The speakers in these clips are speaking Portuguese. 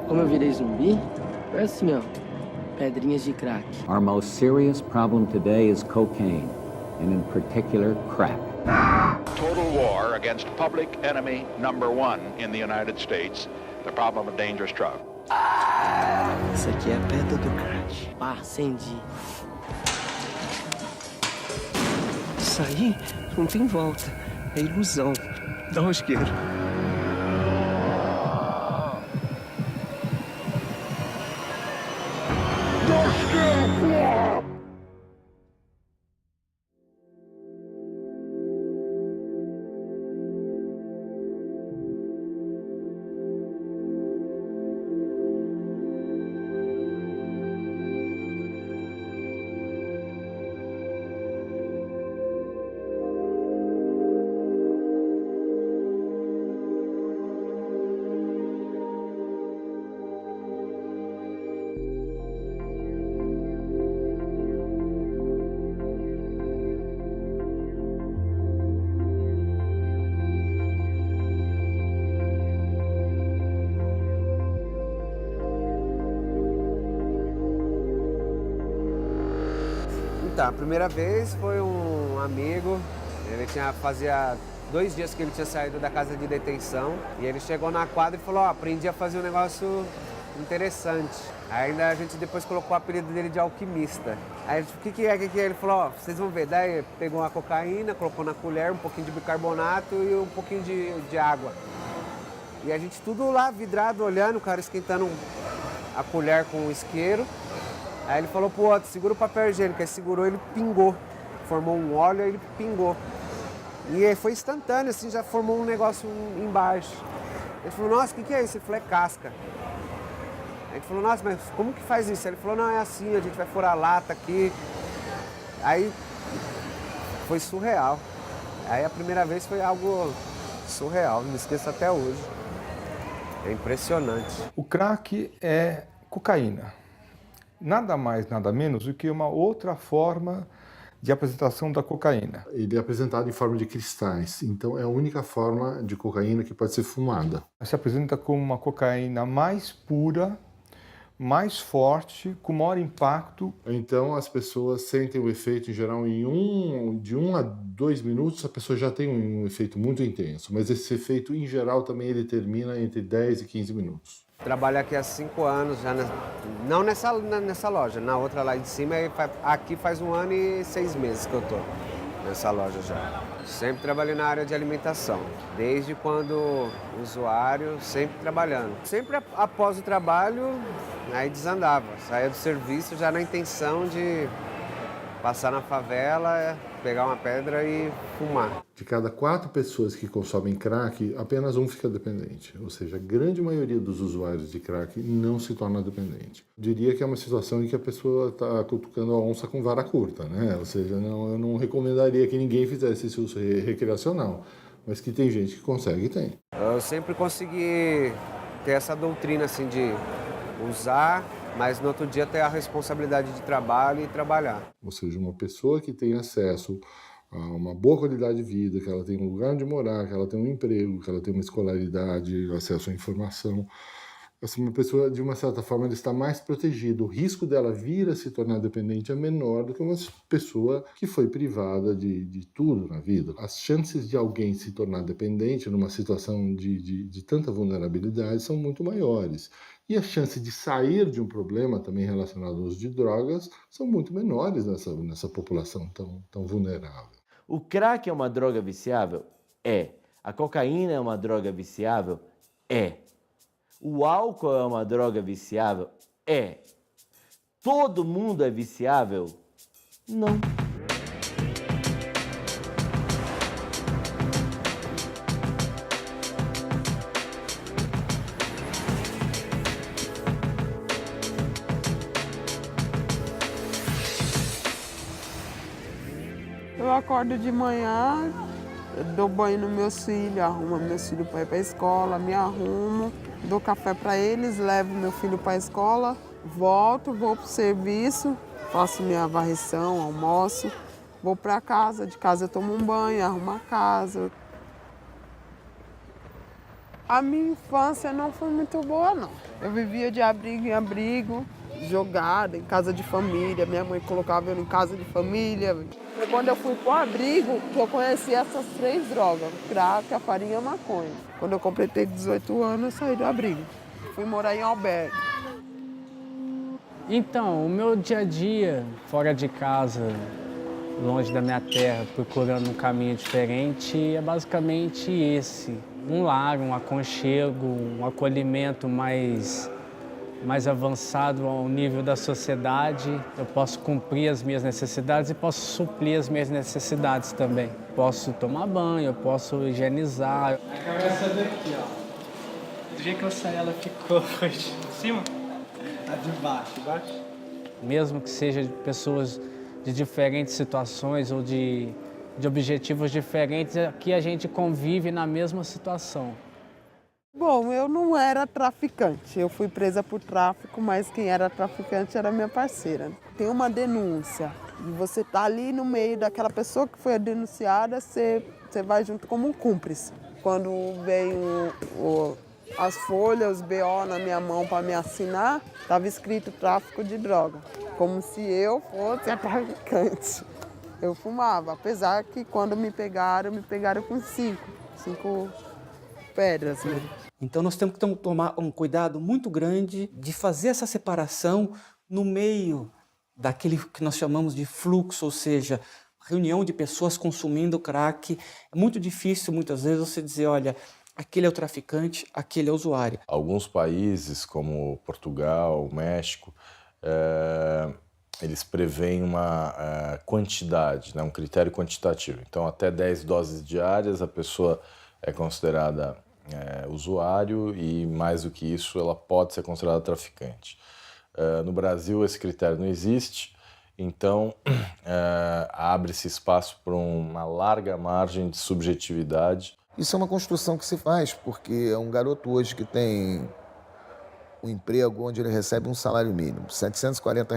Como eu virei zumbi? Foi assim, ó. Pedrinhas de crack. Our most serious problem today is cocaine, and in particular, crack. Total war against public enemy number one in the United States, the problem of dangerous drugs. Isso aqui é a pedra do crack. Pá, acendi. Isso aí não tem volta. É ilusão. Dá um isqueiro. Então, a primeira vez foi um amigo, fazia 2 dias que ele tinha saído da casa de detenção e ele chegou na quadra e falou, aprendi a fazer um negócio interessante. Ainda a gente depois colocou o apelido dele de alquimista. Aí, o que é? Ele falou, vocês vão ver. Daí pegou uma cocaína, colocou na colher um pouquinho de bicarbonato e um pouquinho de água. E a gente tudo lá vidrado, olhando, o cara esquentando a colher com o isqueiro. Aí ele falou pro outro, segura o papel higiênico. Aí segurou, ele pingou. Formou um óleo, aí ele pingou. E aí foi instantâneo, assim, já formou um negócio embaixo. Ele falou, nossa, o que é isso? Ele falou, é casca. Aí a gente falou, nossa, mas como que faz isso? Ele falou, não, é assim, a gente vai furar a lata aqui. Aí foi surreal. Aí a primeira vez foi algo surreal, não me esqueço até hoje. É impressionante. O crack é cocaína. Nada mais, nada menos do que uma outra forma de apresentação da cocaína. Ele é apresentado em forma de cristais, então é a única forma de cocaína que pode ser fumada. Se apresenta como uma cocaína mais pura, mais forte, com maior impacto. Então as pessoas sentem o efeito em geral de 1 a 2 minutos, a pessoa já tem um efeito muito intenso, mas esse efeito em geral também ele termina entre 10 e 15 minutos. Trabalho aqui há 5 anos, já não nessa loja, na outra lá de cima, aqui faz 1 ano e 6 meses que eu tô nessa loja já. Sempre trabalhei na área de alimentação, desde quando usuário, sempre trabalhando. Sempre após o trabalho, aí desandava, saía do serviço já na intenção de passar na favela, pegar uma pedra e fumar. De cada 4 pessoas que consomem crack, apenas 1 fica dependente. Ou seja, a grande maioria dos usuários de crack não se torna dependente. Eu diria que é uma situação em que a pessoa está cutucando a onça com vara curta, né? Ou seja, eu não recomendaria que ninguém fizesse esse uso recreacional. Mas que tem gente que consegue e tem. Eu sempre consegui ter essa doutrina assim de usar, mas no outro dia ter a responsabilidade de trabalho e trabalhar. Ou seja, uma pessoa que tem acesso a uma boa qualidade de vida, que ela tem um lugar onde morar, que ela tem um emprego, que ela tem uma escolaridade, acesso à informação, assim, uma pessoa, de uma certa forma, ela está mais protegida. O risco dela vir a se tornar dependente é menor do que uma pessoa que foi privada de tudo na vida. As chances de alguém se tornar dependente numa situação de tanta vulnerabilidade são muito maiores. E as chances de sair de um problema também relacionado ao uso de drogas são muito menores nessa população tão vulnerável. O crack é uma droga viciável? É. A cocaína é uma droga viciável? É. O álcool é uma droga viciável? É. Todo mundo é viciável? Não. Eu acordo de manhã, dou banho nos meus filhos, arrumo meus filhos para ir para a escola, me arrumo, dou café para eles, levo meu filho para a escola, volto, vou para o serviço, faço minha varrição, almoço, vou para casa, de casa eu tomo um banho, arrumo a casa. A minha infância não foi muito boa, não. Eu vivia de abrigo em abrigo, jogada em casa de família. Minha mãe colocava eu em casa de família. Foi quando eu fui pro abrigo que eu conheci essas 3 drogas, crack, a farinha e a maconha. Quando eu completei 18 anos, eu saí do abrigo. Fui morar em albergue. Então, o meu dia a dia, fora de casa, longe da minha terra, procurando um caminho diferente, é basicamente esse. Um lar, um aconchego, um acolhimento mais avançado ao nível da sociedade. Eu posso cumprir as minhas necessidades e posso suprir as minhas necessidades também. Posso tomar banho, eu posso higienizar. A cabeça daqui, ó. Do jeito que eu saí, ela ficou hoje. Em cima? Tá de baixo, embaixo? Mesmo que seja de pessoas de diferentes situações ou de objetivos diferentes, aqui a gente convive na mesma situação. Bom, eu não era traficante. Eu fui presa por tráfico, mas quem era traficante era minha parceira. Tem uma denúncia e você tá ali no meio daquela pessoa que foi denunciada, você vai junto como um cúmplice. Quando vem as folhas, os BO na minha mão para me assinar, estava escrito tráfico de droga, como se eu fosse a traficante. Eu fumava, apesar que quando me pegaram com 5 pedras. Né? Então nós temos que tomar um cuidado muito grande de fazer essa separação no meio daquele que nós chamamos de fluxo, ou seja, reunião de pessoas consumindo crack. É muito difícil muitas vezes você dizer, olha, aquele é o traficante, aquele é o usuário. Alguns países, como Portugal, México, eles preveem uma quantidade, né, um critério quantitativo. Então, até 10 doses diárias, a pessoa é considerada usuário e, mais do que isso, ela pode ser considerada traficante. No Brasil, esse critério não existe, então abre-se espaço para uma larga margem de subjetividade. Isso é uma construção que se faz, porque é um garoto hoje que tem um emprego onde ele recebe um salário mínimo, R$ 740.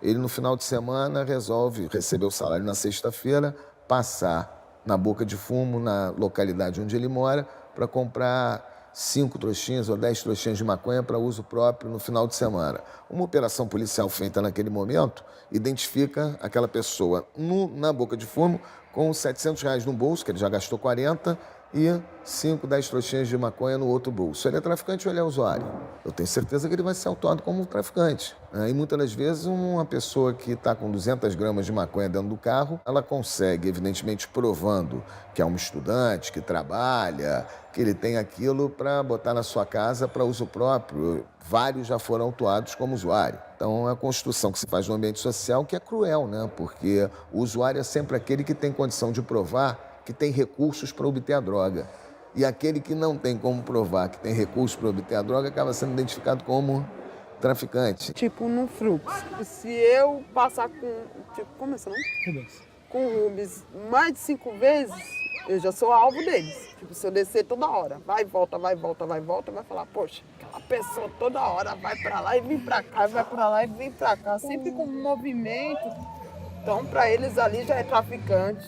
Ele, no final de semana, resolve receber o salário na sexta-feira, passar na boca de fumo, na localidade onde ele mora, para comprar 5 trouxinhas ou 10 trouxinhas de maconha para uso próprio no final de semana. Uma operação policial feita naquele momento identifica aquela pessoa na boca de fumo com R$ 700 no bolso, que ele já gastou 40, e 5, 10 trouxinhas de maconha no outro bolso. Ele é traficante ou ele é usuário? Eu tenho certeza que ele vai ser autuado como traficante. E muitas das vezes uma pessoa que está com 200 gramas de maconha dentro do carro, ela consegue, evidentemente, provando que é um estudante, que trabalha, que ele tem aquilo para botar na sua casa para uso próprio. Vários já foram autuados como usuário. Então, é a construção que se faz no ambiente social que é cruel, né? Porque o usuário é sempre aquele que tem condição de provar que tem recursos para obter a droga. E aquele que não tem como provar que tem recursos para obter a droga acaba sendo identificado como traficante. Tipo no fluxo. Se eu passar com... como é seu nome? Rubens. Com o Rubens mais de 5 vezes, eu já sou alvo deles. Tipo, se eu descer toda hora, vai, volta, vai falar, poxa, aquela pessoa toda hora vai para lá e vem para cá, vai para lá e vem para cá, sempre com movimento. Então, para eles ali já é traficante.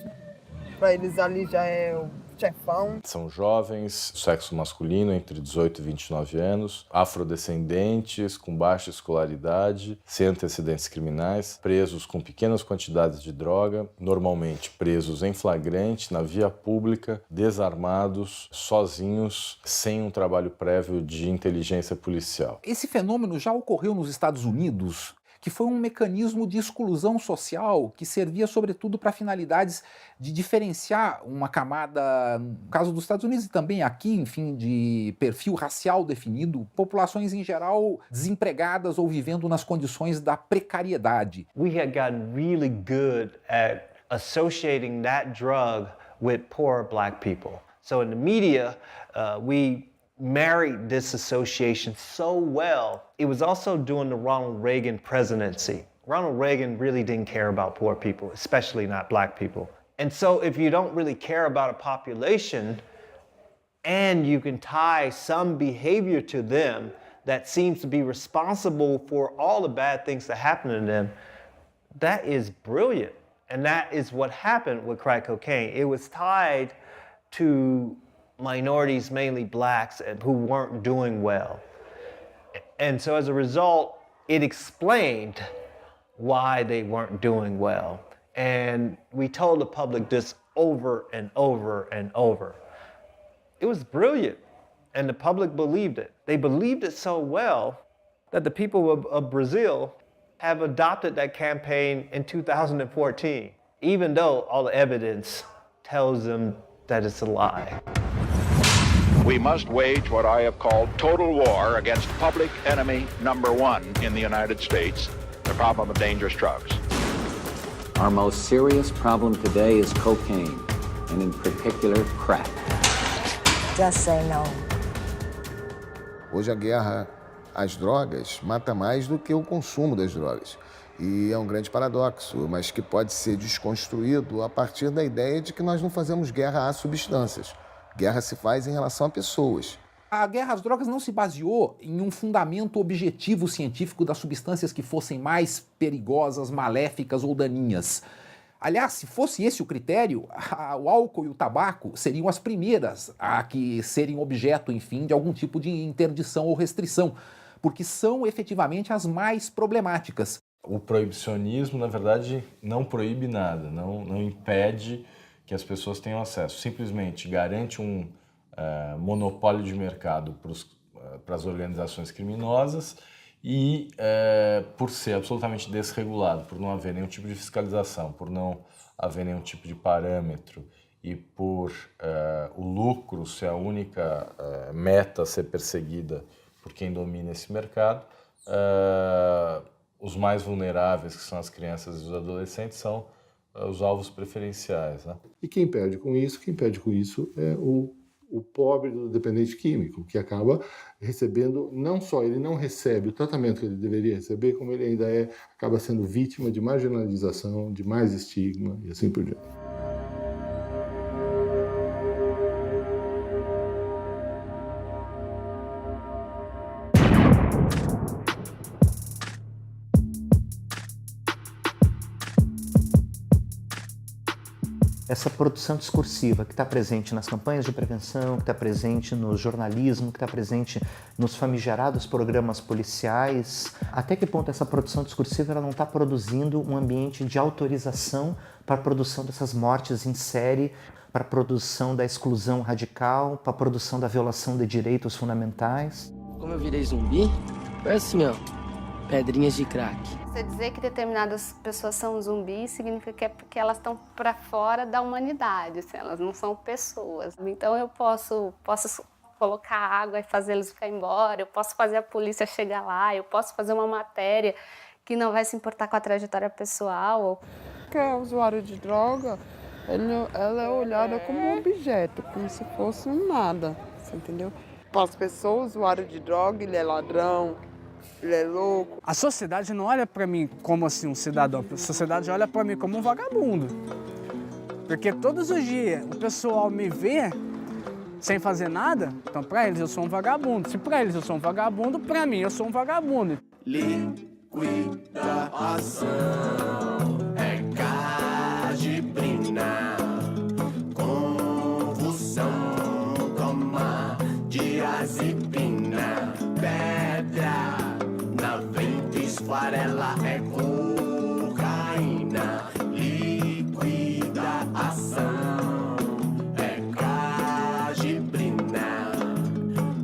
Para eles ali já é o chefão. São jovens, sexo masculino, entre 18 e 29 anos, afrodescendentes, com baixa escolaridade, sem antecedentes criminais, presos com pequenas quantidades de droga, normalmente presos em flagrante, na via pública, desarmados, sozinhos, sem um trabalho prévio de inteligência policial. Esse fenômeno já ocorreu nos Estados Unidos, que foi um mecanismo de exclusão social que servia sobretudo para finalidades de diferenciar uma camada, no caso dos Estados Unidos e também aqui, enfim, de perfil racial definido, populações em geral desempregadas ou vivendo nas condições da precariedade. We had gotten really good at associating that drug with poor black people. So in the media, we married this association so well. It was also during the Ronald Reagan presidency. Ronald Reagan really didn't care about poor people, especially not black people. And so if you don't really care about a population and you can tie some behavior to them that seems to be responsible for all the bad things that happen to them, that is brilliant. And that is what happened with crack cocaine. It was tied to minorities, mainly blacks, who weren't doing well. And so as a result, it explained why they weren't doing well. And we told the public this over and over and over. It was brilliant, and the public believed it. They believed it so well that the people of Brazil have adopted that campaign in 2014, even though all the evidence tells them that it's a lie. We must wage what I have called total war against public enemy number one in the United States, the problem of dangerous drugs. Our most serious problem today is cocaine, and in particular, crack. Just say no. Hoje a guerra às drogas mata mais do que o consumo das drogas. E é um grande paradoxo, mas que pode ser desconstruído a partir da ideia de que nós não fazemos guerra às substâncias. Guerra se faz em relação a pessoas. A guerra às drogas não se baseou em um fundamento objetivo científico das substâncias que fossem mais perigosas, maléficas ou daninhas. Aliás, se fosse esse o critério, o álcool e o tabaco seriam as primeiras a que serem objeto, enfim, de algum tipo de interdição ou restrição, porque são efetivamente as mais problemáticas. O proibicionismo, na verdade, não proíbe nada, não impede que as pessoas tenham acesso. Simplesmente garante um monopólio de mercado para as organizações criminosas e, por ser absolutamente desregulado, por não haver nenhum tipo de fiscalização, por não haver nenhum tipo de parâmetro e por o lucro ser a única meta a ser perseguida por quem domina esse mercado, os mais vulneráveis, que são as crianças e os adolescentes, são os alvos preferenciais, né? E quem perde com isso é o pobre do dependente químico, que acaba recebendo, não só ele não recebe o tratamento que ele deveria receber, como ele ainda acaba sendo vítima de marginalização, de mais estigma e assim por diante. Essa produção discursiva que está presente nas campanhas de prevenção, que está presente no jornalismo, que está presente nos famigerados programas policiais, até que ponto essa produção discursiva ela não está produzindo um ambiente de autorização para a produção dessas mortes em série, para a produção da exclusão radical, para a produção da violação de direitos fundamentais? Como eu virei zumbi, foi assim, ó, pedrinhas de crack. Você dizer que determinadas pessoas são zumbis significa que é porque elas estão para fora da humanidade, assim, elas não são pessoas. Então eu posso colocar água e fazer eles ficar embora, eu posso fazer a polícia chegar lá, eu posso fazer uma matéria que não vai se importar com a trajetória pessoal. Quem é usuário de droga, ela é olhada como um objeto, como se fosse um nada, você entendeu? Para as pessoas, o usuário de droga, ele é ladrão, ele é louco. A sociedade não olha para mim como assim um cidadão, a sociedade olha para mim como um vagabundo. Porque todos os dias o pessoal me vê sem fazer nada, então para eles eu sou um vagabundo. Se para eles eu sou um vagabundo, para mim eu sou um vagabundo. Liquidação é cajibrina, convulsão, toma diazepina, pedra. Na venta esfarela é cocaína, líquida ação é cajibrina,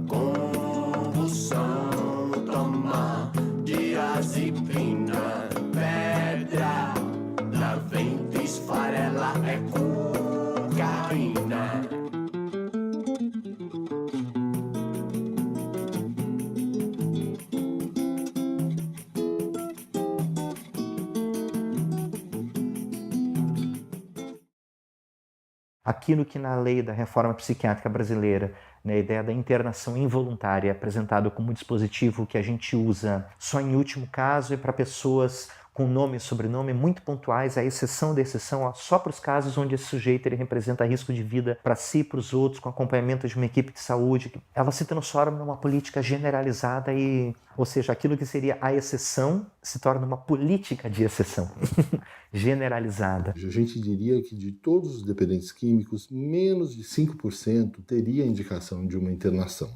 convulsão, toma diazepina, pedra. Na venta esfarela é cocaína. Aquilo que na lei da reforma psiquiátrica brasileira, né, a ideia da internação involuntária é apresentado como um dispositivo que a gente usa só em último caso e para pessoas com nome e sobrenome muito pontuais, a exceção da exceção, só para os casos onde esse sujeito ele representa risco de vida para si e para os outros, com acompanhamento de uma equipe de saúde. Ela se transforma numa política generalizada ou seja, aquilo que seria a exceção se torna uma política de exceção generalizada. A gente diria que de todos os dependentes químicos, menos de 5% teria indicação de uma internação.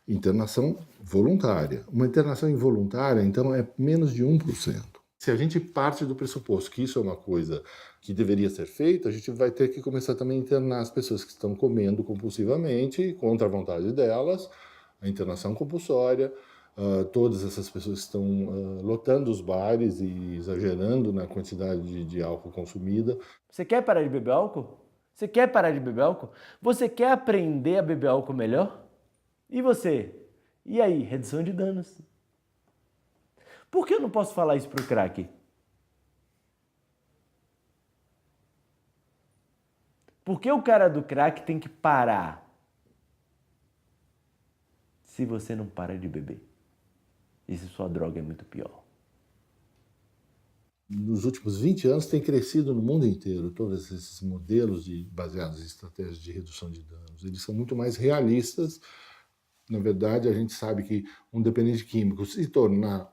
Internação voluntária. Uma internação involuntária, então, é menos de 1%. Se a gente parte do pressuposto que isso é uma coisa que deveria ser feita, a gente vai ter que começar também a internar as pessoas que estão comendo compulsivamente, contra a vontade delas, a internação compulsória, todas essas pessoas que estão lotando os bares e exagerando na quantidade de álcool consumida. Você quer parar de beber álcool? Você quer parar de beber álcool? Você quer aprender a beber álcool melhor? E você? E aí, redução de danos? Por que eu não posso falar isso pro crack? Por que o cara do crack tem que parar? Se você não para de beber. E se sua droga é muito pior. Nos últimos 20 anos tem crescido no mundo inteiro todos esses modelos baseados em estratégias de redução de danos. Eles são muito mais realistas. Na verdade, a gente sabe que um dependente químico se tornar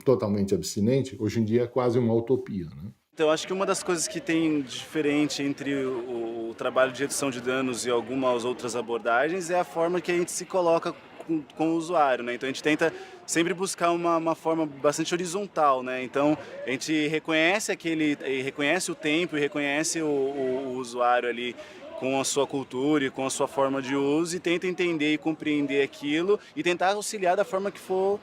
totalmente abstinente, hoje em dia é quase uma utopia, né? Então, acho que uma das coisas que tem diferente entre o trabalho de redução de danos e algumas outras abordagens é a forma que a gente se coloca com o usuário, né? Então a gente tenta sempre buscar uma forma bastante horizontal, né? Então a gente reconhece o tempo e reconhece o usuário ali com a sua cultura e com a sua forma de uso e tenta entender e compreender aquilo e tentar auxiliar da forma que for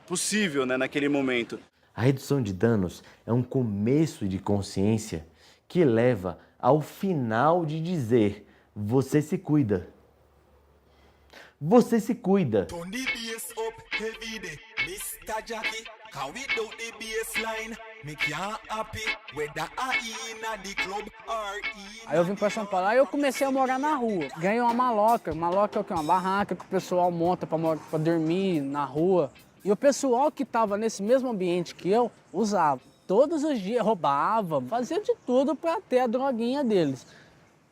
possível, né, naquele momento. A redução de danos é um começo de consciência que leva ao final de dizer: você se cuida. Você se cuida. Aí eu vim pra São Paulo, aí eu comecei a morar na rua. Ganhei uma maloca. Maloca é o quê? Uma barraca que o pessoal monta pra dormir na rua. E o pessoal que tava nesse mesmo ambiente que eu usava. Todos os dias roubava, fazia de tudo pra ter a droguinha deles.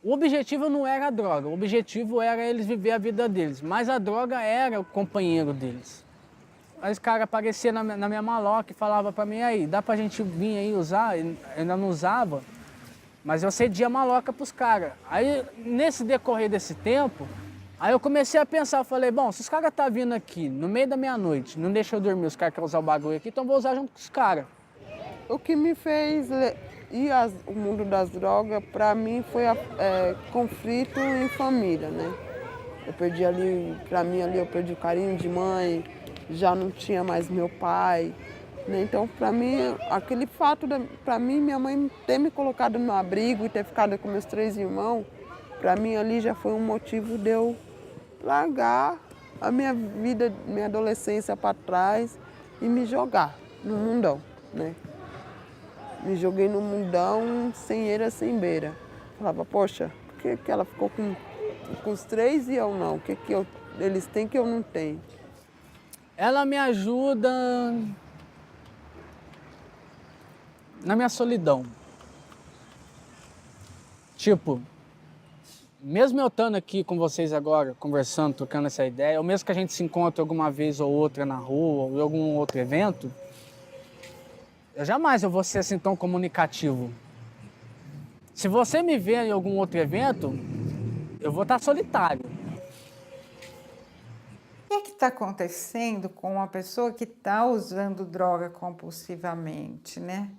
O objetivo não era a droga, o objetivo era eles viver a vida deles, mas a droga era o companheiro deles. Aí os caras apareciam na minha maloca e falavam pra mim: aí, dá pra gente vir aí usar? Eu ainda não usava, mas eu cedia a maloca pros caras. Aí, nesse decorrer desse tempo, aí eu comecei a pensar, eu falei: bom, se os caras tá vindo aqui no meio da meia-noite, não deixa eu dormir, os caras querem usar o bagulho aqui, então eu vou usar junto com os caras. O que me fez ir o mundo das drogas, para mim, foi conflito em família, né? Eu perdi ali, para mim ali, eu perdi o carinho de mãe, já não tinha mais meu pai, né? Então, para mim, aquele fato, para mim, minha mãe ter me colocado no abrigo e ter ficado com meus 3 irmãos, para mim ali já foi um motivo de eu largar a minha vida, minha adolescência para trás e me jogar no mundão, né? Me joguei no mundão sem eira, sem beira. Falava: poxa, por que ela ficou com os 3 e eu não? O que eles têm que eu não tenho? Ela me ajuda na minha solidão. Tipo, mesmo eu estando aqui com vocês agora, conversando, trocando essa ideia, ou mesmo que a gente se encontre alguma vez ou outra na rua, ou em algum outro evento, eu vou ser assim tão comunicativo. Se você me ver em algum outro evento, eu vou estar solitário. O que está acontecendo com uma pessoa que está usando droga compulsivamente, né?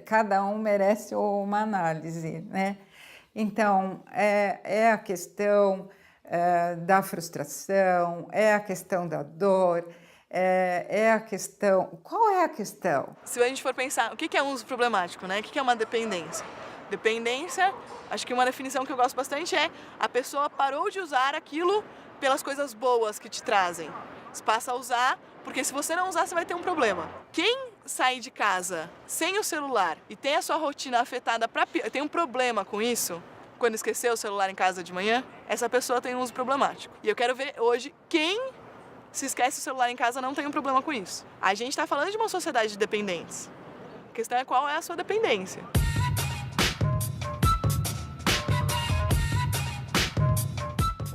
Cada um merece uma análise, né? Então, é a questão da frustração, é a questão da dor, é a questão... Qual é a questão? Se a gente for pensar, o que é um uso problemático, né? O que é uma dependência? Dependência, acho que uma definição que eu gosto bastante é: a pessoa parou de usar aquilo pelas coisas boas que te trazem. Você passa a usar, porque se você não usar, você vai ter um problema. Quem sai de casa sem o celular e tem a sua rotina afetada, tem um problema com isso, quando esqueceu o celular em casa de manhã, essa pessoa tem um uso problemático. E eu quero ver hoje quem se esquece o celular em casa, não tem um problema com isso. A gente está falando de uma sociedade de dependentes. A questão é qual é a sua dependência.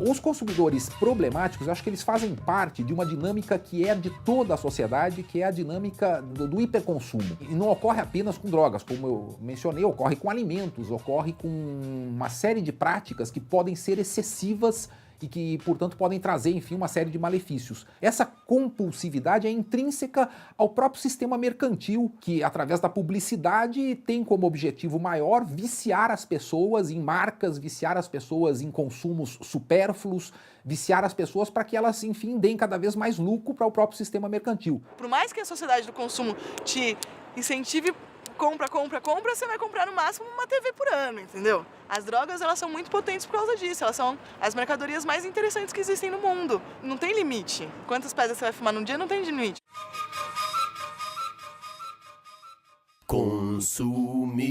Os consumidores problemáticos, eu acho que eles fazem parte de uma dinâmica que é de toda a sociedade, que é a dinâmica do hiperconsumo. E não ocorre apenas com drogas, como eu mencionei, ocorre com alimentos, ocorre com uma série de práticas que podem ser excessivas e que, portanto, podem trazer, enfim, uma série de malefícios. Essa compulsividade é intrínseca ao próprio sistema mercantil, que, através da publicidade, tem como objetivo maior viciar as pessoas em marcas, viciar as pessoas em consumos supérfluos, viciar as pessoas para que elas, enfim, deem cada vez mais lucro para o próprio sistema mercantil. Por mais que a sociedade do consumo te incentive compra, você vai comprar no máximo uma TV por ano, entendeu? As drogas, elas são muito potentes por causa disso, elas são as mercadorias mais interessantes que existem no mundo. Não tem limite. Quantas pedras você vai fumar num dia, não tem limite. Consumir,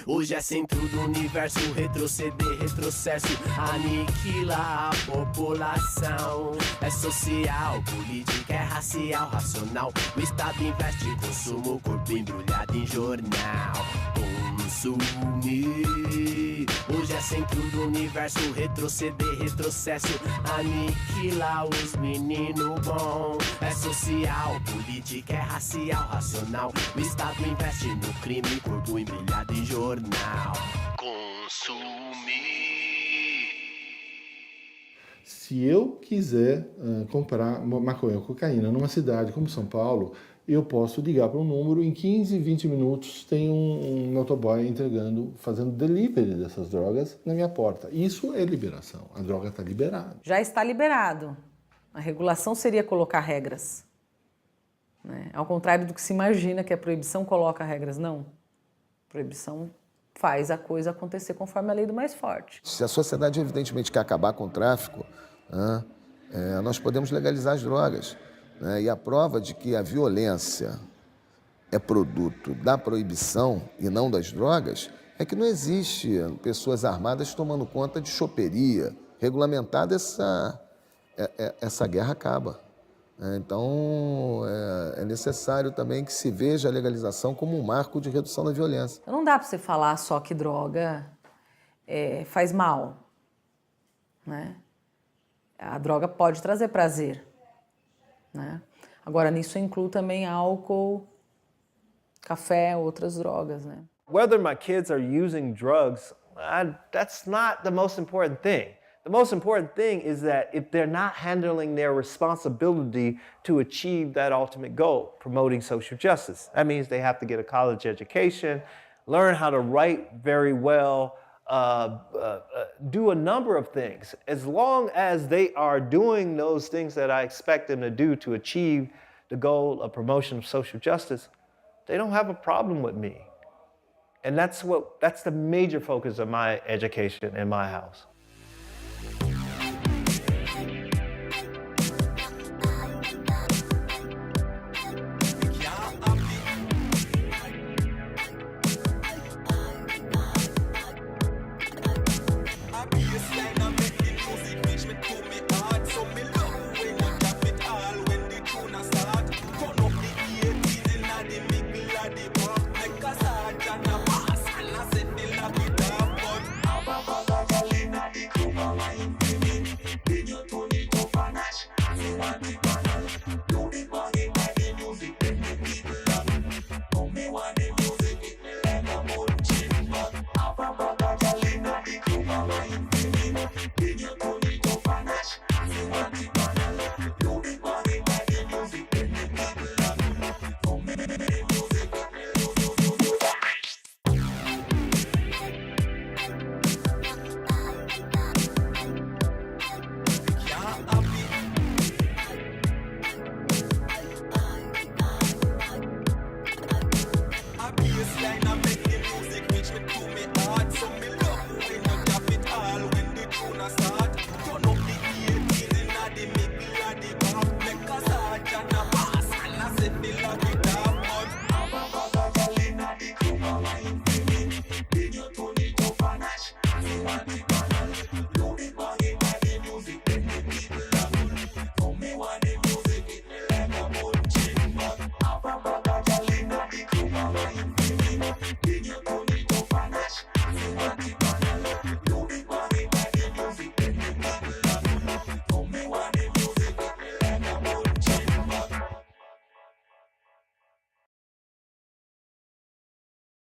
hoje é centro do universo, retroceder, retrocesso, aniquila a população. É social, política, é racial, racional. O Estado investe em consumo, corpo embrulhado em jornal. Consumir, hoje é centro do universo, retroceder, retrocesso, aniquila os meninos bom. É social, política, é racial, racional. O Estado investe no crime, corpo embrulhado em jornal. Consumir. Se eu quiser comprar maconha ou cocaína numa cidade como São Paulo, eu posso ligar para um número, em 15, 20 minutos tem um motoboy entregando, fazendo delivery dessas drogas na minha porta. Isso é liberação, a droga está liberada. Já está liberado. A regulação seria colocar regras. Né? Ao contrário do que se imagina que a proibição coloca regras, não. A proibição faz a coisa acontecer conforme a lei do mais forte. Se a sociedade evidentemente quer acabar com o tráfico, nós podemos legalizar as drogas. Né? E a prova de que a violência é produto da proibição e não das drogas é que não existe pessoas armadas tomando conta de choperia. Regulamentada, essa guerra acaba. Então, é necessário também que se veja a legalização como um marco de redução da violência. Então, não dá para você falar só que droga faz mal. Né? A droga pode trazer prazer. Né? Agora, nisso eu incluo também álcool, café, outras drogas. Né? Whether my kids are using drugs, that's not the most important thing. The most important thing is that if they're not handling their responsibility to achieve that ultimate goal, promoting social justice. That means they have to get a college education, learn how to write very well, do a number of things. As long as they are doing those things that I expect them to do to achieve the goal of promotion of social justice, they don't have a problem with me. And that's the major focus of my education in my house.